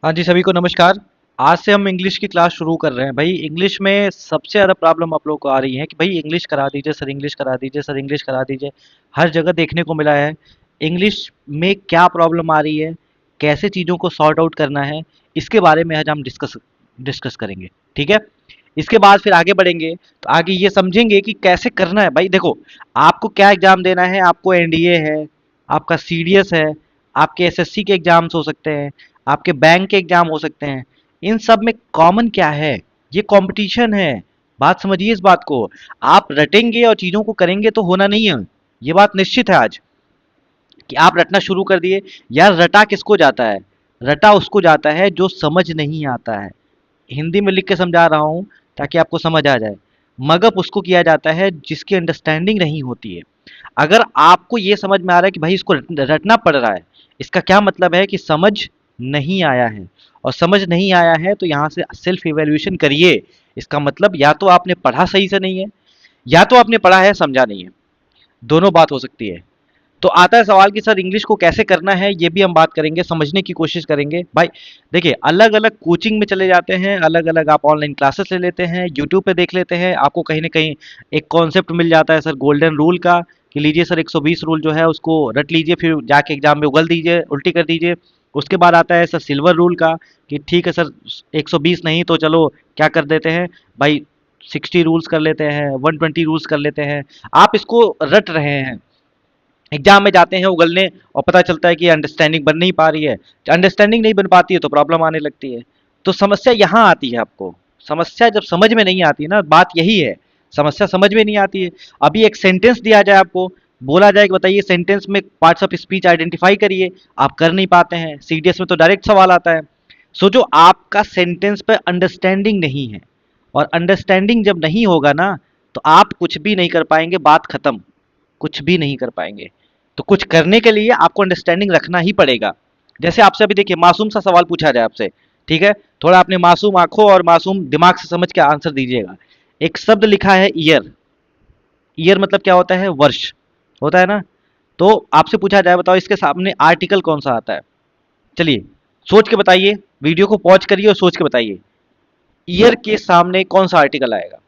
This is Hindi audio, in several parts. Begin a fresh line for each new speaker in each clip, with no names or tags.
हाँ जी, सभी को नमस्कार। आज से हम इंग्लिश की क्लास शुरू कर रहे हैं। भाई इंग्लिश में सबसे ज़्यादा प्रॉब्लम आप लोगों को आ रही है कि भाई इंग्लिश करा दीजिए सर, इंग्लिश करा दीजिए सर, इंग्लिश करा दीजिए। हर जगह देखने को मिला है। इंग्लिश में क्या प्रॉब्लम आ रही है, कैसे चीज़ों को सॉर्ट आउट करना है, इसके बारे में आज हम डिस्कस डिस्कस करेंगे। ठीक है। इसके बाद फिर आगे बढ़ेंगे तो आगे ये समझेंगे कि कैसे करना है। भाई देखो, आपको क्या एग्जाम देना है, आपको एनडीए है, आपका सीडीएस है, आपके एसएससी के एग्जाम्स हो सकते हैं, आपके बैंक के एग्जाम हो सकते हैं। इन सब में कॉमन क्या है? ये कंपटीशन है। बात समझिए इस बात को। आप रटेंगे और चीज़ों को करेंगे तो होना नहीं है। ये बात निश्चित है आज कि आप रटना शुरू कर दिए। यार रटा किसको जाता है? रटा उसको जाता है जो समझ नहीं आता है। हिंदी में लिख के समझा रहा हूँ ताकि आपको समझ आ जाए। मगअप उसको किया जाता है जिसकी अंडरस्टैंडिंग नहीं होती है। अगर आपको ये समझ में आ रहा है कि भाई इसको रटना पड़ रहा है, इसका क्या मतलब है कि समझ नहीं आया है। और समझ नहीं आया है तो यहाँ से सेल्फ इवेल्यूएशन करिए। इसका मतलब या तो आपने पढ़ा सही से नहीं है, या तो आपने पढ़ा है समझा नहीं है। दोनों बात हो सकती है। तो आता है सवाल कि सर इंग्लिश को कैसे करना है, ये भी हम बात करेंगे, समझने की कोशिश करेंगे। भाई देखिए, अलग अलग कोचिंग में चले जाते हैं, अलग अलग आप ऑनलाइन क्लासेस ले लेते हैं, यूट्यूब पे देख लेते हैं, आपको कहीं ना कहीं एक कॉन्सेप्ट मिल जाता है सर गोल्डन रूल का, कि लीजिए सर 120 रूल जो है उसको रट लीजिए, फिर जाके एग्जाम में उगल दीजिए, उल्टी कर दीजिए। उसके बाद आता है सर सिल्वर रूल का, कि ठीक है सर 120 नहीं तो चलो क्या कर देते हैं भाई, 60 रूल्स कर लेते हैं, 120 रूल्स कर लेते हैं। आप इसको रट रहे हैं, एग्जाम में जाते हैं उगलने, और पता चलता है कि अंडरस्टैंडिंग बन नहीं पा रही है। अंडरस्टैंडिंग नहीं बन पाती है तो प्रॉब्लम आने लगती है। तो समस्या यहाँ आती है आपको। समस्या जब समझ में नहीं आती ना, बात यही है। समस्या समझ में नहीं आती है। अभी एक सेंटेंस दिया जाए आपको, बोला जाए कि बताइए सेंटेंस में पार्ट्स ऑफ स्पीच आइडेंटिफाई करिए, आप कर नहीं पाते हैं। सीडीएस में तो डायरेक्ट सवाल आता है। सो जो आपका सेंटेंस पे अंडरस्टैंडिंग नहीं है, और अंडरस्टैंडिंग जब नहीं होगा ना, तो आप कुछ भी नहीं कर पाएंगे, बात खत्म। कुछ भी नहीं कर पाएंगे। तो कुछ करने के लिए आपको अंडरस्टैंडिंग रखना ही पड़ेगा। जैसे आपसे अभी देखिए, मासूम सा सवाल पूछा जाए आपसे, ठीक है, थोड़ा अपने मासूम आंखों और मासूम दिमाग से समझ के आंसर दीजिएगा। एक शब्द लिखा है ईयर। ईयर मतलब क्या होता है? वर्ष होता है ना। तो आपसे पूछा जाए, बताओ इसके सामने आर्टिकल कौन सा आता है? चलिए सोच के बताइए, वीडियो को पॉज करिए और सोच के बताइए, ईयर के सामने कौन सा आर्टिकल आएगा?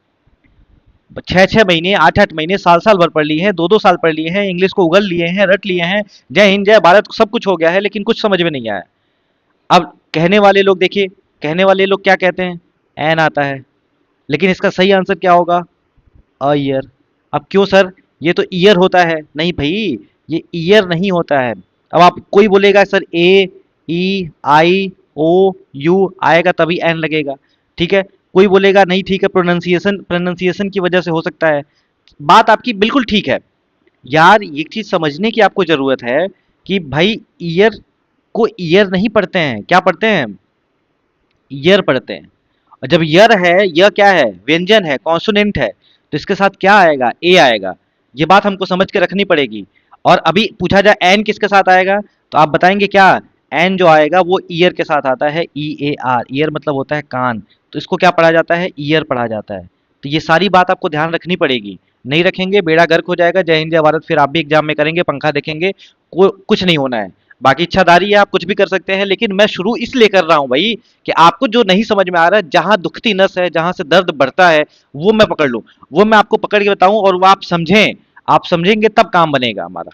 6 6 महीने, 8 8 महीने, साल साल भर पढ़ लिए हैं, 2 2 साल पढ़ लिए हैं, इंग्लिश को उगल लिए हैं, रट लिए हैं, जय हिंद जय भारत सब कुछ हो गया है, लेकिन कुछ समझ में नहीं आया। अब कहने वाले लोग देखिए, कहने वाले लोग क्या कहते हैं? एन आता है। लेकिन इसका सही आंसर क्या होगा? A year. अब क्यों सर, ये तो ईयर होता है। नहीं भाई, ये ईयर नहीं होता है। अब आप कोई बोलेगा sir A E I O you आएगा तभी एन लगेगा, ठीक है। कोई बोलेगा नहीं ठीक है, प्रोनाउंसिएशन प्रोनाउंसिएशन की वजह से हो सकता है। बात आपकी बिल्कुल ठीक है। यार एक चीज समझने की आपको जरूरत है कि भाई ईयर को ईयर नहीं पढ़ते हैं, क्या पढ़ते हैं? ईयर पढ़ते हैं। और जब यर है, यह क्या है? व्यंजन है, कॉन्सोनेंट है। तो इसके साथ क्या आएगा? ए आएगा। ये बात हमको समझ के रखनी पड़ेगी। और अभी पूछा जाए एन किसके साथ आएगा, तो आप बताएंगे क्या? एन जो आएगा वो ईयर के साथ आता है, ई ए आर। ईयर मतलब होता है कान। तो इसको क्या पढ़ा जाता है? ईयर पढ़ा जाता है। तो ये सारी बात आपको ध्यान रखनी पड़ेगी। नहीं रखेंगे बेड़ा गर्क हो जाएगा। जय हिंद जय भारत फिर आप भी एग्जाम में करेंगे, पंखा देखेंगे, कुछ नहीं होना है। बाकी इच्छाधारी है, आप कुछ भी कर सकते हैं, लेकिन मैं शुरू इसलिए कर रहा हूं भाई कि आपको जो नहीं समझ में आ रहा है, जहां दुखती नस है, जहां से दर्द बढ़ता है, वो मैं पकड़ लूं, वो मैं आपको पकड़ के बताऊं, और वो आप समझें। आप समझेंगे तब काम बनेगा हमारा।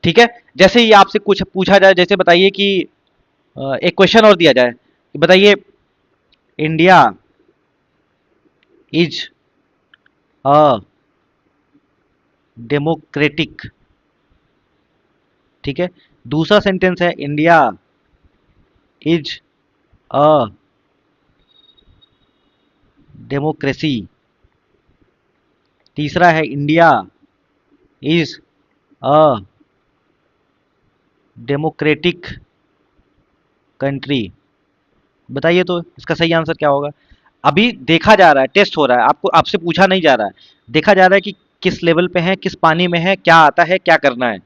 ठीक है। जैसे ही आपसे कुछ पूछा जाए, जैसे बताइए कि एक क्वेश्चन और दिया जाए कि बताइए इंडिया इज अ डेमोक्रेटिक। ठीक है। दूसरा सेंटेंस है इंडिया इज अ डेमोक्रेसी। तीसरा है India is a democratic country. बताइए तो इसका सही आंसर क्या होगा? अभी देखा जा रहा है, टेस्ट हो रहा है, आपको आपसे पूछा नहीं जा रहा है। देखा जा रहा है कि किस लेवल पे है, किस पानी में है, क्या आता है, क्या करना है।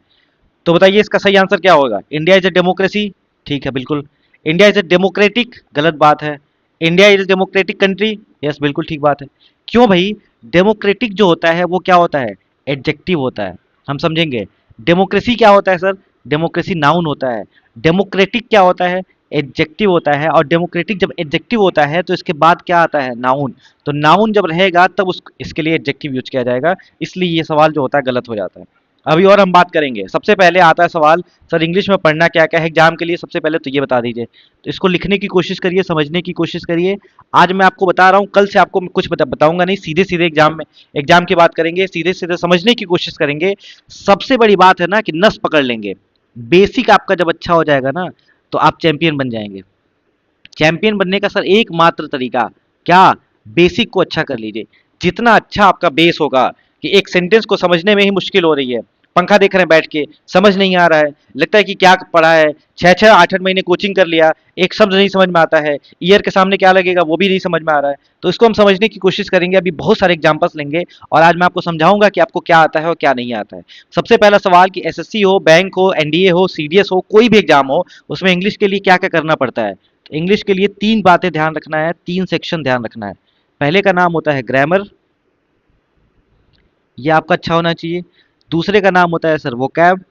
तो बताइए इसका सही आंसर क्या होगा? India is a democracy. ठीक है, बिल्कुल। इंडिया इज ए डेमोक्रेटिक, गलत बात है। India is a democratic country, yes बिल्कुल ठीक बात है। क्यों भाई? डेमोक्रेटिक जो होता है वो क्या होता है? एडजेक्टिव होता है। हम समझेंगे। डेमोक्रेसी क्या होता है सर? डेमोक्रेसी नाउन होता है। डेमोक्रेटिक क्या होता है? एडजेक्टिव होता है, और डेमोक्रेटिक जब एडजेक्टिव होता है तो इसके बाद क्या आता है, नाउन। तो नाउन जब रहेगा तब उस इसके लिए एडजेक्टिव यूज किया जाएगा, इसलिए ये सवाल जो होता है गलत हो जाता है। अभी और हम बात करेंगे। सबसे पहले आता है सवाल, सर इंग्लिश में पढ़ना क्या क्या है एग्जाम के लिए, सबसे पहले तो ये बता दीजिए। तो इसको लिखने की कोशिश करिए, समझने की कोशिश करिए। आज मैं आपको बता रहा हूँ, कल से आपको मैं कुछ बताऊंगा नहीं, सीधे सीधे एग्जाम की बात करेंगे, सीधे सीधे समझने की कोशिश करेंगे। सबसे बड़ी बात है ना कि नस पकड़ लेंगे। बेसिक आपका जब अच्छा हो जाएगा ना, तो आप चैंपियन बन जाएंगे। चैंपियन बनने का सर एकमात्र तरीका क्या, बेसिक को अच्छा कर लीजिए। जितना अच्छा आपका बेस होगा, कि एक सेंटेंस को समझने में ही मुश्किल हो रही है, पंखा देख रहे हैं बैठ के, समझ नहीं आ रहा है, लगता है कि क्या पढ़ा है, छह छह आठ आठ महीने कोचिंग कर लिया, एक शब्द नहीं समझ में आता है, ईयर के सामने क्या लगेगा वो भी नहीं समझ में आ रहा है। तो इसको हम समझने की कोशिश करेंगे, अभी बहुत सारे एग्जांपल्स लेंगे, और आज मैं आपको समझाऊंगा कि आपको क्या आता है और क्या नहीं आता है। सबसे पहला सवाल कि एसएससी हो, बैंक हो, एनडीए हो, सीडीएस हो, कोई भी एग्जाम हो, उसमें इंग्लिश के लिए क्या क्या करना पड़ता है। तो इंग्लिश के लिए तीन बातें ध्यान रखना है, तीन सेक्शन ध्यान रखना है। पहले का नाम होता है ग्रामर, ये आपका अच्छा होना चाहिए। दूसरे का नाम होता है सर वोकैब,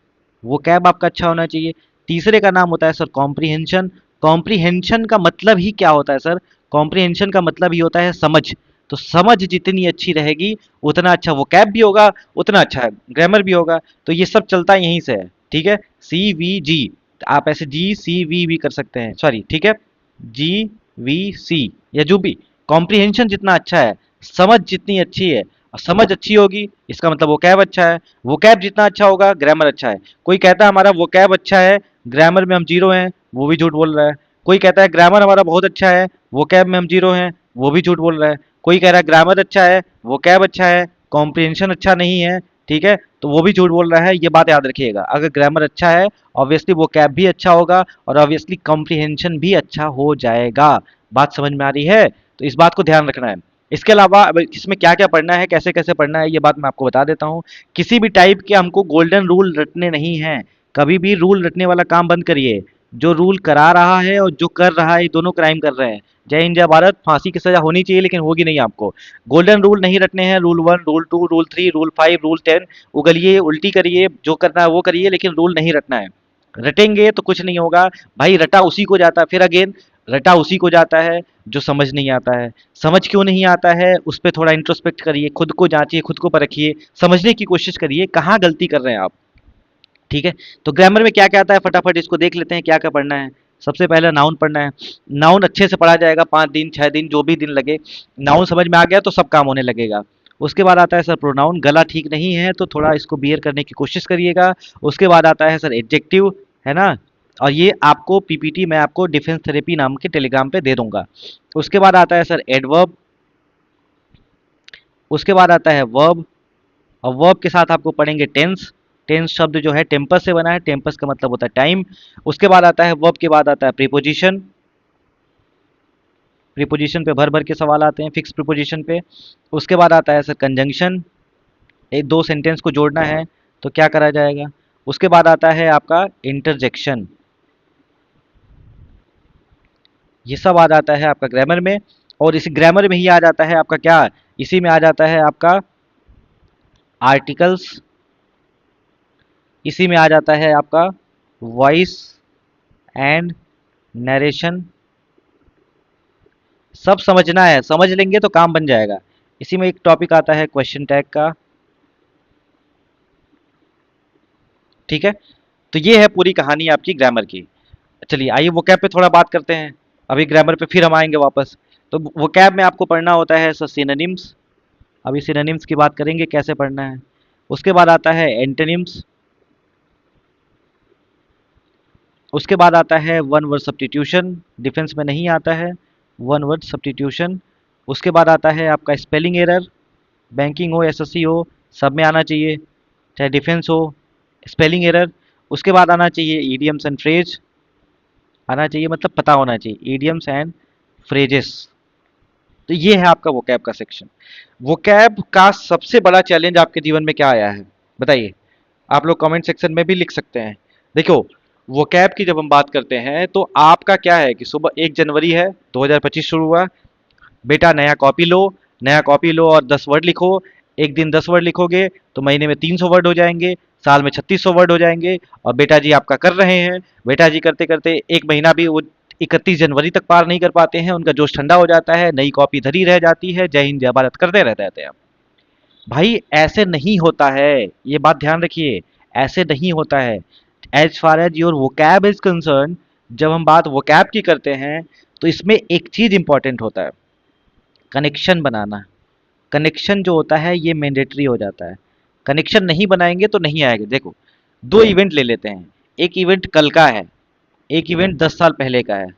वोकैब आपका अच्छा होना चाहिए। तीसरे का नाम होता है सर कॉम्प्रीहेंशन, कॉम्प्रीहेंशन का मतलब ही क्या होता है सर, कॉम्प्रीहेंशन का मतलब ही होता है समझ। तो समझ जितनी अच्छी रहेगी, उतना अच्छा वोकैब भी होगा, उतना अच्छा ग्रामर भी होगा। तो ये सब चलता यहीं से है, ठीक है। सी वी जी, आप ऐसे जी सी वी भी कर सकते हैं, सॉरी, ठीक है, जी वी सी या जो भी। कॉम्प्रीहेंशन जितना अच्छा है, समझ जितनी अच्छी है, और समझ अच्छी होगी इसका मतलब वोकैब अच्छा है, वोकैब जितना अच्छा होगा ग्रामर अच्छा है। कोई कहता है हमारा वोकैब अच्छा है, ग्रामर में हम जीरो हैं, वो भी झूठ बोल रहा है। कोई कहता है ग्रामर हमारा बहुत अच्छा है, वोकैब में हम जीरो हैं, वो भी झूठ बोल रहा है। कोई कह रहा है ग्रामर अच्छा है, वोकैब अच्छा है, कॉम्प्रीहेंशन अच्छा नहीं है, ठीक है, तो वो भी झूठ बोल रहा है। ये बात याद रखिएगा, अगर ग्रामर अच्छा है, ऑब्वियसली वोकैब भी अच्छा होगा, और ऑब्वियसली कॉम्प्रीहेंशन भी अच्छा हो जाएगा। बात समझ में आ रही है, तो इस बात को ध्यान रखना है। इसके अलावा अब इसमें क्या क्या पढ़ना है, कैसे कैसे पढ़ना है, ये बात मैं आपको बता देता हूँ। किसी भी टाइप के हमको गोल्डन रूल रटने नहीं हैं। कभी भी रूल रटने वाला काम बंद करिए। जो रूल करा रहा है और जो कर रहा है, ये दोनों क्राइम कर रहे हैं। जय हिंद जय भारत, फांसी की सजा होनी चाहिए लेकिन होगी नहीं आपको। गोल्डन रूल नहीं रटने हैं, rule 1, rule 2, rule 3, rule 5, rule 10, उगलिए उल्टी करिए, जो करना है वो करिए, लेकिन रूल नहीं रटना है। रटेंगे तो कुछ नहीं होगा भाई, रटा उसी को जाता है, फिर अगेन रटा उसी को जाता है जो समझ नहीं आता है। समझ क्यों नहीं आता है, उस पर थोड़ा इंट्रोस्पेक्ट करिए, खुद को जांचिए, खुद को परखिए, समझने की कोशिश करिए कहाँ गलती कर रहे हैं आप, ठीक है। तो ग्रामर में क्या क्या आता है, फटाफट इसको देख लेते हैं क्या क्या पढ़ना है। सबसे पहले नाउन पढ़ना है। नाउन अच्छे से पढ़ा जाएगा, 5 दिन 6 दिन जो भी दिन लगे, नाउन समझ में आ गया तो सब काम होने लगेगा। उसके बाद आता है सर प्रोनाउन, गला ठीक नहीं है तो थोड़ा इसको बियर करने की कोशिश करिएगा। उसके बाद आता है सर एडजेक्टिव, है ना, और ये आपको पीपीटी मैं आपको डिफेंस थेरेपी नाम के टेलीग्राम पे दे दूंगा। उसके बाद आता है सर एडवर्ब। उसके बाद आता है वर्ब, और वर्ब के साथ आपको पढ़ेंगे टेंस। टेंस शब्द जो है टेम्पस से बना है, टेम्पस का मतलब होता है टाइम। उसके बाद आता है वर्ब के बाद आता है प्रीपोजिशन। प्रीपोजिशन पे भर भर के सवाल आते हैं, फिक्स प्रीपोजिशन पे। उसके बाद आता है सर कंजंक्शन, एक दो सेंटेंस को जोड़ना है तो क्या करा जाएगा। उसके बाद आता है आपका इंटरजेक्शन। ये सब आ जाता है आपका ग्रामर में, और इसी ग्रामर में ही आ जाता है आपका क्या, इसी में आ जाता है आपका आर्टिकल्स, इसी में आ जाता है आपका वॉइस एंड नरेशन। सब समझना है, समझ लेंगे तो काम बन जाएगा। इसी में एक टॉपिक आता है क्वेश्चन टैग का, ठीक है। तो ये है पूरी कहानी आपकी ग्रामर की। चलिए आइए वोकैब पे थोड़ा बात करते हैं, अभी ग्रामर पे फिर हम आएंगे वापस। तो वोकैब में आपको पढ़ना होता है सर सिनोनिम्स, अभी सिनोनिम्स की बात करेंगे कैसे पढ़ना है। उसके बाद आता है एंटोनिम्स। उसके बाद आता है वन वर्ड सब्स्टिट्यूशन, डिफेंस में नहीं आता है वन वर्ड सब्स्टिट्यूशन। उसके बाद आता है आपका स्पेलिंग एरर, बैंकिंग हो एसएससी हो सब में आना चाहिए, चाहे डिफेंस हो, स्पेलिंग एरर। उसके बाद आना चाहिए ईडियम्स एंड फ्रेज, आना चाहिए मतलब पता होना चाहिए ईडियम्स एंड फ्रेजेस। तो ये है आपका वोकैब का सेक्शन। वोकैब का सबसे बड़ा चैलेंज आपके जीवन में क्या आया है बताइए, आप लोग कमेंट सेक्शन में भी लिख सकते हैं। देखो, वोकैब की जब हम बात करते हैं तो आपका क्या है कि सुबह 1 जनवरी है, 2025 शुरू हुआ, बेटा नया कॉपी लो, नया कॉपी लो और 10 वर्ड लिखो। एक दिन 10 वर्ड लिखोगे तो महीने में 300 वर्ड हो जाएंगे, साल में 3600 वर्ड हो जाएंगे। और बेटा जी आपका कर रहे हैं, बेटा जी करते करते एक महीना भी वो 31 जनवरी तक पार नहीं कर पाते हैं, उनका जोश ठंडा हो जाता है, नई कॉपी धरी रह जाती है, जय हिंद जय भारत करते रह जाते हैं। भाई ऐसे नहीं होता है, ये बात ध्यान रखिए, ऐसे नहीं होता है। As far as your vocab is concern, जब हम बात वोकैब की करते हैं तो इसमें एक चीज इंपॉर्टेंट होता है, कनेक्शन बनाना। कनेक्शन जो होता है ये मैंडेटरी हो जाता है, कनेक्शन नहीं बनाएंगे तो नहीं आएगा। देखो, दो इवेंट ले लेते हैं, एक इवेंट कल का है, एक इवेंट 10 साल पहले का है,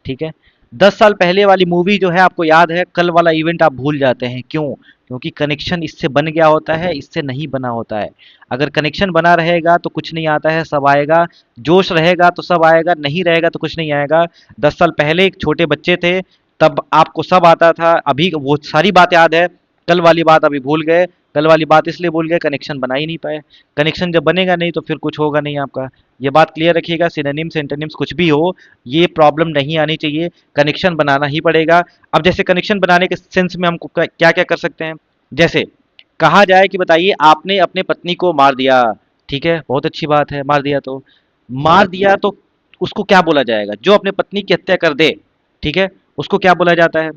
ठीक है। 10 साल पहले वाली मूवी जो है आपको याद है, कल वाला इवेंट आप भूल जाते हैं, क्यों? क्योंकि कनेक्शन इससे बन गया होता है, इससे नहीं बना होता है। अगर कनेक्शन बना रहेगा तो कुछ नहीं आता है, सब आएगा। जोश रहेगा तो सब आएगा, नहीं रहेगा तो कुछ नहीं आएगा। 10 साल पहले एक छोटे बच्चे थे, तब आपको सब आता था, अभी वो सारी बात याद है, कल वाली बात अभी भूल गए। कल वाली बात इसलिए भूल गए, कनेक्शन बना ही नहीं पाए। कनेक्शन जब बनेगा नहीं तो फिर कुछ होगा नहीं आपका। ये बात क्लियर रखिएगा, सिनोनिम्स एंटोनिम्स कुछ भी हो, ये प्रॉब्लम नहीं आनी चाहिए, कनेक्शन बनाना ही पड़ेगा। अब जैसे कनेक्शन बनाने के सेंस में हम क्या क्या कर सकते हैं, जैसे कहा जाए कि बताइए आपने अपने पत्नी को मार दिया, ठीक है, बहुत अच्छी बात है, मार दिया तो, मार दिया तो उसको क्या बोला जाएगा? जो अपने पत्नी की हत्या कर दे, ठीक है, उसको क्या बोला जाता है?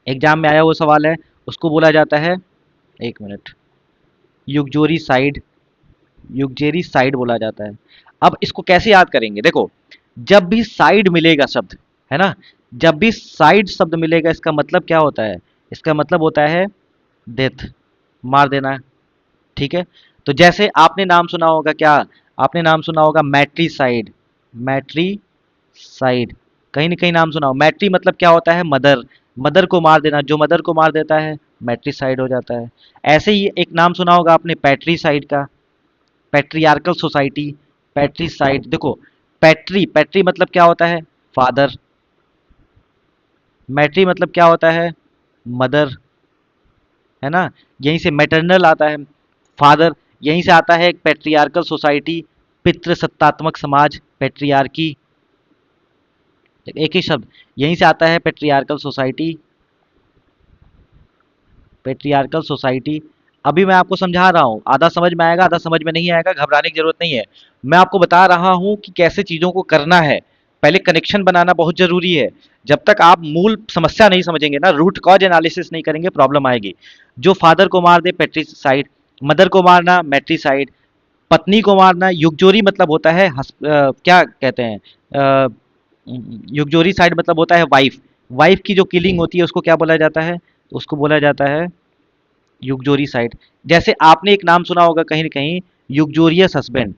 एग्जाम में आया हुआ सवाल है, उसको बोला जाता है, एक मिनट, युगजोरी साइड, युगजेरी साइड बोला जाता है। अब इसको कैसे याद करेंगे? देखो, जब भी साइड मिलेगा शब्द, है ना, जब भी साइड शब्द मिलेगा इसका मतलब क्या होता है? इसका मतलब होता है डेथ, मार देना, ठीक है। तो जैसे आपने नाम सुना होगा, क्या आपने नाम सुना होगा? मैट्रीसाइड, मैट्रीसाइड, कहीं ना कहीं नाम सुना हो। मैट्री मतलब क्या होता है? मदर, मदर को मार देना, जो मदर को मार देता है मैट्रीसाइड हो जाता है। ऐसे ही एक नाम सुना होगा आपने पैट्रीसाइड का, पैट्रियार्कल सोसाइटी, पैट्रीसाइड। देखो, पैट्री, पैट्री मतलब क्या होता है? फादर, मैट्री मतलब क्या होता है? मदर, है ना। यहीं से मैटरनल आता है, फादर। यहीं से आता है एक पैट्रियार्कल सोसाइटी, पितृ सत्तात्मक समाज, पैट्रियार्की, एक ही शब्द, यहीं से आता है पैट्रियार्कल सोसाइटी, पेट्रियार्कल सोसाइटी। अभी मैं आपको समझा रहा हूँ, आधा समझ में आएगा, आधा समझ में नहीं आएगा, घबराने की जरूरत नहीं है। मैं आपको बता रहा हूँ कि कैसे चीज़ों को करना है। पहले कनेक्शन बनाना बहुत जरूरी है। जब तक आप मूल समस्या नहीं समझेंगे ना, रूट कॉज एनालिसिस नहीं करेंगे, प्रॉब्लम आएगी। जो फादर को मार दे पेट्रीसाइड, मदर को मारना मैट्रीसाइड, पत्नी को मारना युगजोरी मतलब होता है क्या कहते हैं, अ, युगजोरी साइड मतलब होता है वाइफ। वाइफ की जो किलिंग होती है उसको क्या बोला जाता है? उसको बोला जाता है युगजोरी साइड। जैसे आपने एक नाम सुना होगा कहीं न कहीं, युगजोरियस हस्बैंड,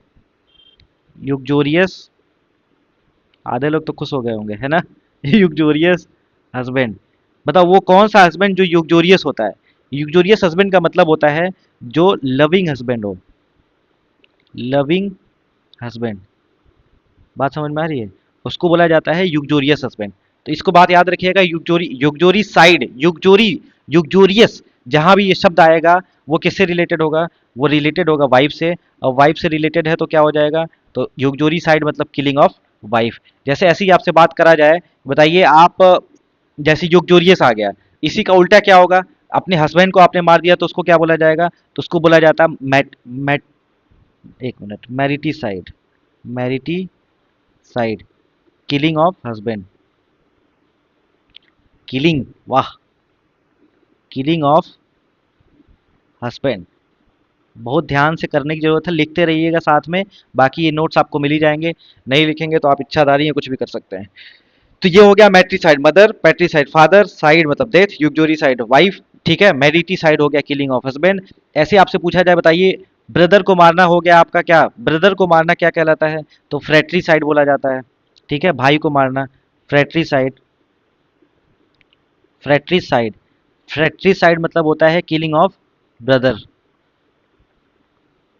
युगजोरियस, आधे लोग तो खुश हो गए होंगे, है ना। युगजोरियस हस्बैंड, बताओ वो कौन सा हस्बैंड जो युगजोरियस होता है? युगजोरियस हस्बैंड का मतलब होता है जो लविंग हस्बैंड हो, लविंग हस्बैंड। बात समझ में आ रही है? उसको बोला जाता है युगजोरियस हस्बैंड। तो इसको बात याद रखिएगा, युगजोरी, युगजोरी साइड, युगजोरी, युगजोरियस, जहां भी ये शब्द आएगा वो किससे रिलेटेड होगा? वो रिलेटेड होगा वाइफ से, और वाइफ से रिलेटेड है तो क्या हो जाएगा? तो युगजोरी साइड मतलब किलिंग ऑफ वाइफ। जैसे ऐसी आपसे बात करा जाए, बताइए आप, जैसे युगजोरियस आ गया, इसी का उल्टा क्या होगा? अपने हस्बैंड को आपने मार दिया तो उसको क्या बोला जाएगा? तो उसको बोला जाता है मैट, एक मिनट, mariticide, killing of husband, killing, वाह, किलिंग ऑफ हस्बैंड। बहुत ध्यान से करने की जरूरत है, लिखते रहिएगा साथ में, बाकी ये नोट्स आपको मिल ही जाएंगे। नहीं लिखेंगे तो आप इच्छाधारी हैं, कुछ भी कर सकते हैं। तो ये हो गया matricide mother, patricide father, cide मतलब डेथ, युगजोरी साइड वाइफ, ठीक है। मैरिटी साइड हो गया किलिंग ऑफ हस्बैंड। ऐसे आपसे पूछा जाए, बताइए ब्रदर को मारना हो गया आपका क्या? ब्रदर को मारना क्या कहलाता है? तो फ्रेटरी साइड बोला जाता है, ठीक है, भाई को मारना, फ्रेटरी साइड, फ्रेट्रिसाइड, फ्रेट्रिसाइड मतलब होता है किलिंग ऑफ ब्रदर।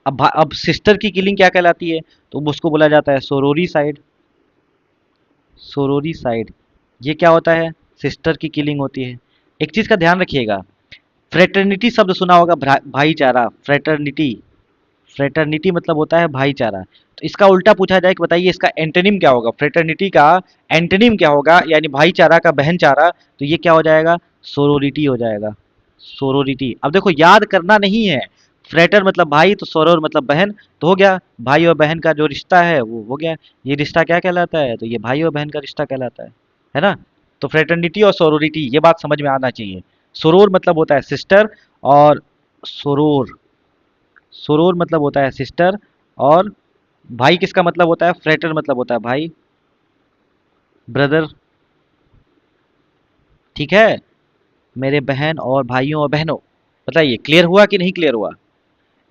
अब सिस्टर की किलिंग क्या कहलाती है? तो उसको बोला जाता है सोरोरी साइड, सोरोरी साइड। ये क्या होता है? सिस्टर की किलिंग होती है। एक चीज का ध्यान रखिएगा, फ्रेटर्निटी शब्द सुना होगा, भाईचारा, फ्रेटर्निटी, फ्रेटर्निटी मतलब होता है भाईचारा। तो इसका उल्टा पूछा जाए कि बताइए इसका एंटोनिम क्या होगा? फ्रेटर्निटी का एंटोनिम क्या होगा, यानी भाईचारा का बहनचारा? तो ये क्या हो जाएगा? सोरोरिटी हो जाएगा, सोरोरिटी। अब देखो, याद करना नहीं है, फ्रेटर मतलब भाई, तो सोरोर मतलब बहन, तो हो गया भाई और बहन का जो रिश्ता है वो हो गया। ये रिश्ता क्या कहलाता है? तो ये भाई और बहन का रिश्ता कहलाता है ना। तो फ्रेटर्निटी और सोरोरिटी, ये बात समझ में आना चाहिए। सोरोर मतलब होता है सिस्टर, और सोरोर, सोरोर मतलब होता है सिस्टर, और भाई किसका मतलब होता है? फ्रेटर मतलब होता है भाई, ब्रदर। ठीक है, मेरे बहन और भाइयों और बहनों। बताइए क्लियर हुआ कि नहीं क्लियर हुआ?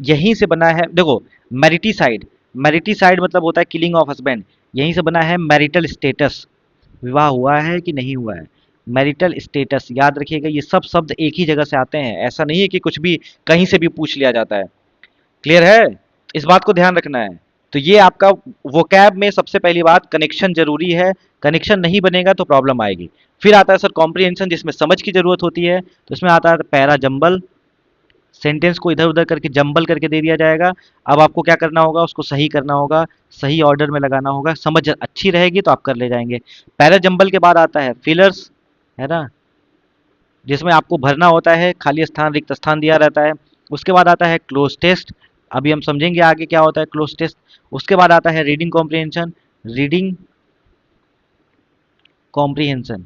यहीं से बना है देखो, मैरिटीसाइड। मैरिटीसाइड मतलब होता है किलिंग ऑफ हस्बैंड। यहीं से बना है मैरिटल स्टेटस, विवाह हुआ है कि नहीं हुआ है। मैरिटल स्टेटस याद रखिएगा, ये सब शब्द एक ही जगह से आते हैं, ऐसा नहीं है कि कुछ भी कहीं से भी पूछ लिया जाता है। क्लियर है? इस बात को ध्यान रखना है। तो ये आपका वोकैब में सबसे पहली बात, कनेक्शन जरूरी है। कनेक्शन नहीं बनेगा तो प्रॉब्लम आएगी। फिर आता है सर कॉम्प्रिहेंशन, जिसमें समझ की जरूरत होती है। तो इसमें आता है पैरा जंबल, सेंटेंस को इधर उधर करके जंबल करके दे दिया जाएगा। अब आपको क्या करना होगा? उसको सही करना होगा, सही ऑर्डर में लगाना होगा। समझ अच्छी रहेगी तो आप कर ले जाएंगे। पैरा जंबल के बाद आता है फिलर्स, है ना, जिसमें आपको भरना होता है खाली स्थान, रिक्त स्थान दिया रहता है। उसके बाद आता है क्लोज टेस्ट, अभी हम समझेंगे आगे क्या होता है क्लोज टेस्ट। उसके बाद आता है रीडिंग कॉम्प्रिहेंशन, रीडिंग कॉम्प्रिहेंशन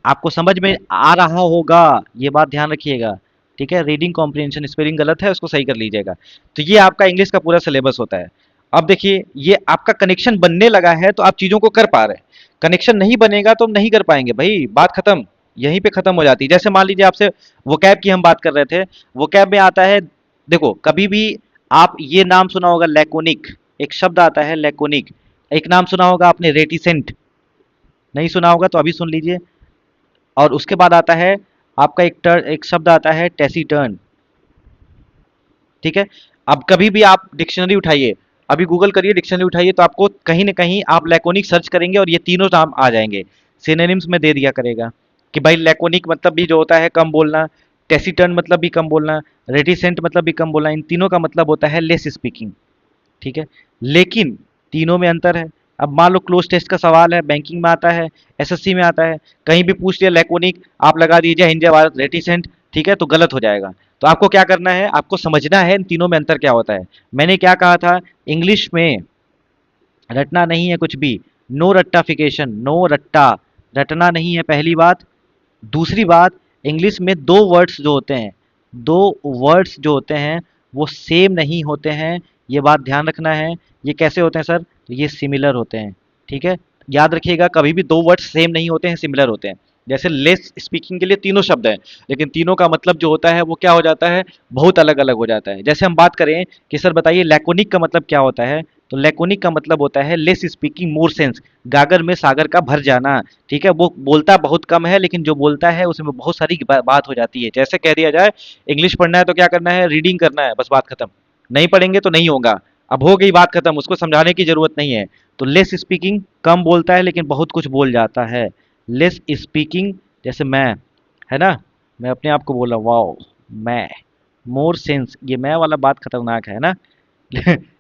आपको समझ में आ रहा होगा, ये बात ध्यान रखिएगा। ठीक है, रीडिंग कॉम्प्रिहेंशन, स्पेलिंग गलत है उसको सही कर लीजिएगा। तो ये आपका इंग्लिश का पूरा सिलेबस होता है। अब देखिए, ये आपका कनेक्शन बनने लगा है तो आप चीज़ों को कर पा रहे हैं। कनेक्शन नहीं बनेगा तो हम नहीं कर पाएंगे भाई, बात खत्म, यहीं पे खत्म हो जाती है। जैसे मान लीजिए आपसे वोकैब की हम बात कर रहे थे, वोकैब में आता है, देखो कभी भी आप ये नाम सुना होगा लैकोनिक, एक शब्द आता है लैकोनिक। एक नाम सुना होगा आपने रेटिसेंट, नहीं सुना होगा तो अभी सुन लीजिए। और उसके बाद आता है आपका एक शब्द आता है टेसिटर्न। ठीक है, अब कभी भी आप डिक्शनरी उठाइए, अभी गूगल करिए, डिक्शनरी उठाइए, तो आपको कहीं ना कहीं आप लैकोनिक सर्च करेंगे और ये तीनों नाम आ जाएंगे। सिनोनिम्स में दे दिया करेगा कि भाई लैकोनिक मतलब भी जो होता है कम बोलना, टेसिटर्न मतलब भी कम बोलना, रेटिसेंट मतलब भी कम बोलना, इन तीनों का मतलब होता है लेस स्पीकिंग। ठीक है, लेकिन तीनों में अंतर है। अब मान लो क्लोज टेस्ट का सवाल है, बैंकिंग में आता है, एसएससी में आता है, कहीं भी पूछ लिया लैकोनिक, आप लगा दीजिए हिंजा भारत रेटिसेंट, ठीक है, तो गलत हो जाएगा। तो आपको क्या करना है? आपको समझना है इन तीनों में अंतर क्या होता है। मैंने क्या कहा था, इंग्लिश में रटना नहीं है कुछ भी, नो रट्टाफिकेशन, नो रट्टा, रटना नहीं है पहली बात। दूसरी बात, इंग्लिश में दो वर्ड्स जो होते हैं, दो वर्ड्स जो होते हैं वो सेम नहीं होते हैं, ये बात ध्यान रखना है। ये कैसे होते हैं सर? ये सिमिलर होते हैं। ठीक है, याद रखिएगा कभी भी दो वर्ड्स सेम नहीं होते हैं, सिमिलर होते हैं। जैसे लेस स्पीकिंग के लिए तीनों शब्द हैं, लेकिन तीनों का मतलब जो होता है वो क्या हो जाता है? बहुत अलग अलग हो जाता है। जैसे हम बात करें कि सर बताइए लैकोनिक का मतलब क्या होता है, तो लैकोनिक का मतलब होता है लेस स्पीकिंग मोर सेंस, गागर में सागर का भर जाना। ठीक है, वो बोलता बहुत कम है लेकिन जो बोलता है उसमें बहुत सारी बात हो जाती है। जैसे कह दिया जाए इंग्लिश पढ़ना है तो क्या करना है? रीडिंग करना है, बस बात खत्म। नहीं पढ़ेंगे तो नहीं होगा, अब हो गई बात खत्म, उसको समझाने की जरूरत नहीं है। तो लेस स्पीकिंग, कम बोलता है लेकिन बहुत कुछ बोल जाता है। लेस स्पीकिंग, जैसे मैं, है ना, मैं अपने आप को बोला वाओ मैं, मोर सेंस, ये मैं वाला बात खतरनाक है ना।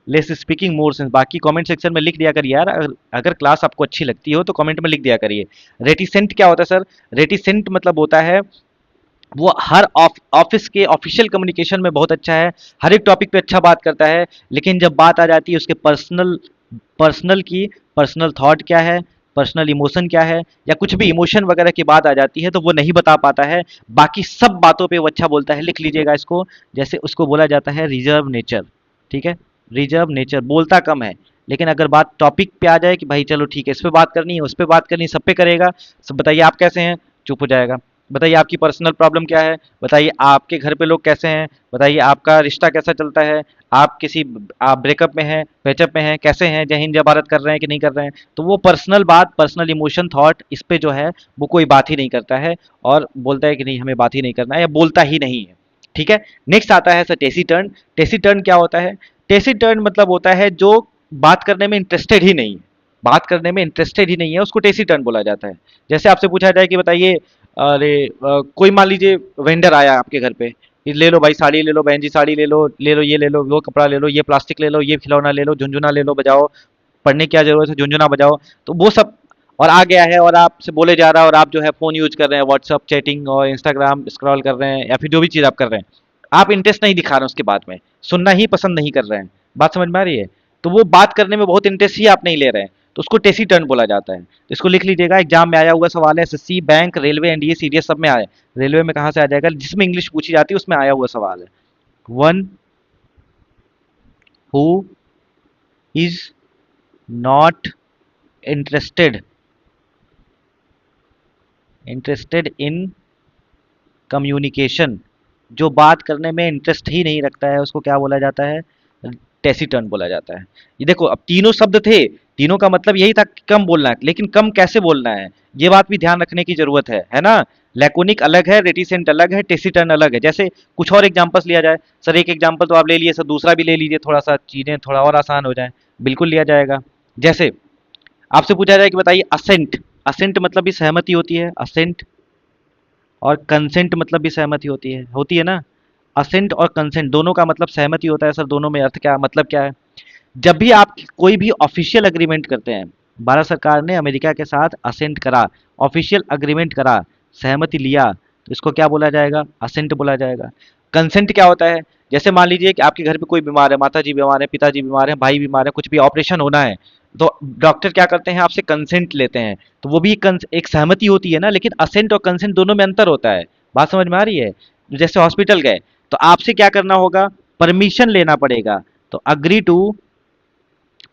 Less speaking more sense. बाकी कमेंट सेक्शन में लिख दिया करिए यार, अगर अगर क्लास आपको अच्छी लगती हो तो कमेंट में लिख दिया करिए। रेटिसेंट क्या होता है सर? रेटिसेंट मतलब होता है वो हर ऑफिस के ऑफिशियल कम्युनिकेशन में बहुत अच्छा है, हर एक टॉपिक पे अच्छा बात करता है, लेकिन जब बात आ जाती है उसके पर्सनल, पर्सनल की, पर्सनल थॉट क्या है, पर्सनल इमोशन क्या है, या कुछ भी इमोशन वगैरह की बात आ जाती है तो वो नहीं बता पाता है। बाकी सब बातों पे वो अच्छा बोलता है, लिख लीजिएगा इसको। जैसे उसको बोला जाता है रिजर्व नेचर। ठीक है, रिजर्व नेचर, बोलता कम है, लेकिन अगर बात टॉपिक पे आ जाए कि भाई चलो ठीक है इस पे बात करनी है, उस पे बात करनी है, सब पे करेगा। सब बताइए आप कैसे हैं, चुप हो जाएगा। बताइए आपकी पर्सनल प्रॉब्लम क्या है, बताइए आपके घर पे लोग कैसे हैं, बताइए आपका रिश्ता कैसा चलता है, आप ब्रेकअप में हैं, पैचअप में हैं, कैसे हैं, जय हिंद जय भारत कर रहे हैं कि नहीं कर रहे हैं। तो वो पर्सनल बात, पर्सनल इमोशन थॉट, इस पे जो है वो कोई बात ही नहीं करता है, और बोलता है कि नहीं हमें बात ही नहीं करना है, या बोलता ही नहीं है। ठीक है, नेक्स्ट आता है sir Tessy turn. Tessy turn क्या होता है? टेसी टर्न मतलब होता है जो बात करने में इंटरेस्टेड ही नहीं है, बात करने में इंटरेस्टेड ही नहीं है, उसको टेसी टर्न बोला जाता है। जैसे आपसे पूछा जाए कि बताइए, अरे कोई मान लीजिए वेंडर आया आपके घर पे, ये ले लो भाई साड़ी ले लो, बहन जी साड़ी ले लो, ले लो ये ले लो, वो कपड़ा ले लो, ये प्लास्टिक ले लो, ये खिलौना ले लो, झुंझुना ले लो बजाओ, पढ़ने की क्या जरूरत है, झुंझुना बजाओ। तो वो सब और आ गया है और आपसे बोले जा रहा है, और आप जो है फोन यूज कर रहे हैं, व्हाट्सअप चैटिंग और इंस्टाग्राम स्क्रॉल कर रहे हैं, या फिर जो भी चीज़ आप कर रहे हैं, आप इंटरेस्ट नहीं दिखा रहे हैं उसके बाद में। सुनना ही पसंद नहीं कर रहे हैं। बात समझ में आ रही है? तो वो बात करने में बहुत इंटरेस्ट ही आप नहीं ले रहे हैं, तो उसको टेसिटर्न बोला जाता है। तो इसको लिख लीजिएगा, एग्जाम में आया हुआ सवाल है, SSC, bank, railway, NDA, CDS सब में आया। रेलवे में कहाँ से आ जाएगा, जिसमें इंग्लिश पूछी जाती है उसमें आया हुआ सवाल है। One who is not interested interested in communication, जो बात करने में इंटरेस्ट ही नहीं रखता है उसको क्या बोला जाता है, टेसिटर्न बोला जाता है। ये देखो, अब तीनों शब्द थे, तीनों का मतलब यही था कि कम बोलना है, लेकिन कम कैसे बोलना है ये बात भी ध्यान रखने की जरूरत है ना। लैकोनिक अलग है, रेटिसेंट अलग है, टेसिटर्न अलग है। जैसे कुछ और एग्जांपल्स लिया जाए सर, एक एग्जांपल तो आप ले लिए सर, दूसरा भी ले लीजिए, थोड़ा सा चीजें थोड़ा और आसान हो जाए। बिल्कुल लिया जाएगा। जैसे आपसे पूछा जाए कि बताइए असेंट, असेंट मतलब भी सहमति होती है, असेंट, और कंसेंट मतलब भी सहमति होती है ना। असेंट और कंसेंट दोनों का मतलब सहमति होता है सर, दोनों में अर्थ क्या मतलब क्या है। जब भी आप कोई भी ऑफिशियल अग्रीमेंट करते हैं, भारत सरकार ने अमेरिका के साथ असेंट करा, ऑफिशियल अग्रीमेंट करा, सहमति लिया, तो इसको क्या बोला जाएगा, असेंट बोला जाएगा। कंसेंट क्या होता है, जैसे मान लीजिए कि आपके घर पे कोई बीमार है, माता जी बीमार है, पिताजी बीमार है, भाई बीमार है, कुछ भी ऑपरेशन होना है, तो डॉक्टर क्या करते हैं, आपसे कंसेंट लेते हैं। तो वो भी एक सहमति होती है ना, लेकिन असेंट और कंसेंट दोनों में अंतर होता है। बात समझ में आ रही है? जैसे हॉस्पिटल गए तो आपसे क्या करना होगा, परमिशन लेना पड़ेगा। तो अग्री टू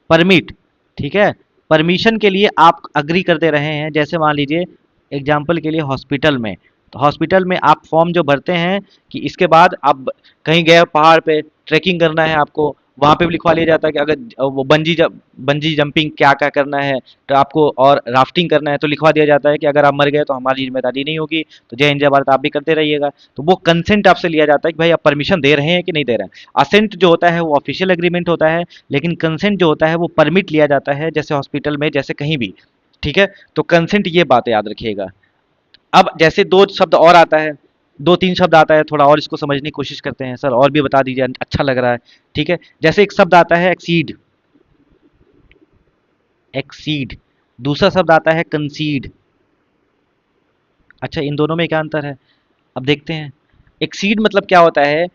परमिट, ठीक है, परमिशन के लिए आप अग्री कर दे रहे हैं। जैसे मान लीजिए एग्जाम्पल के लिए हॉस्पिटल में, तो हॉस्पिटल में आप फॉर्म जो भरते हैं कि इसके बाद आप कहीं गए पहाड़ पे ट्रैकिंग करना है आपको, वहाँ पे भी लिखवा लिया जाता है कि अगर वो बंजी जंपिंग क्या क्या करना है तो आपको, और राफ्टिंग करना है तो लिखवा दिया जाता है कि अगर आप मर गए तो हमारी जिम्मेदारी नहीं होगी, तो जय हिंद जय भारत आप भी करते रहिएगा। तो वो कंसेंट आपसे लिया जाता है कि भाई आप परमिशन दे रहे हैं कि नहीं दे रहे हैं। असेंट जो होता है वो ऑफिशियल एग्रीमेंट होता है, लेकिन कंसेंट जो होता है वो परमिट लिया जाता है, जैसे हॉस्पिटल में, जैसे कहीं भी। ठीक है, तो कंसेंट, ये बात याद रखिएगा। अब जैसे दो शब्द और आता है, दो तीन शब्द आता है, थोड़ा और इसको समझने की कोशिश करते हैं सर, और भी बता दीजिए, अच्छा लग रहा है। ठीक है, जैसे एक शब्द आता है एक्सीड, एक्सीड, दूसरा शब्द आता है कंसीड। अच्छा, इन दोनों में क्या अंतर है, अब देखते हैं। एक्सीड मतलब क्या होता है,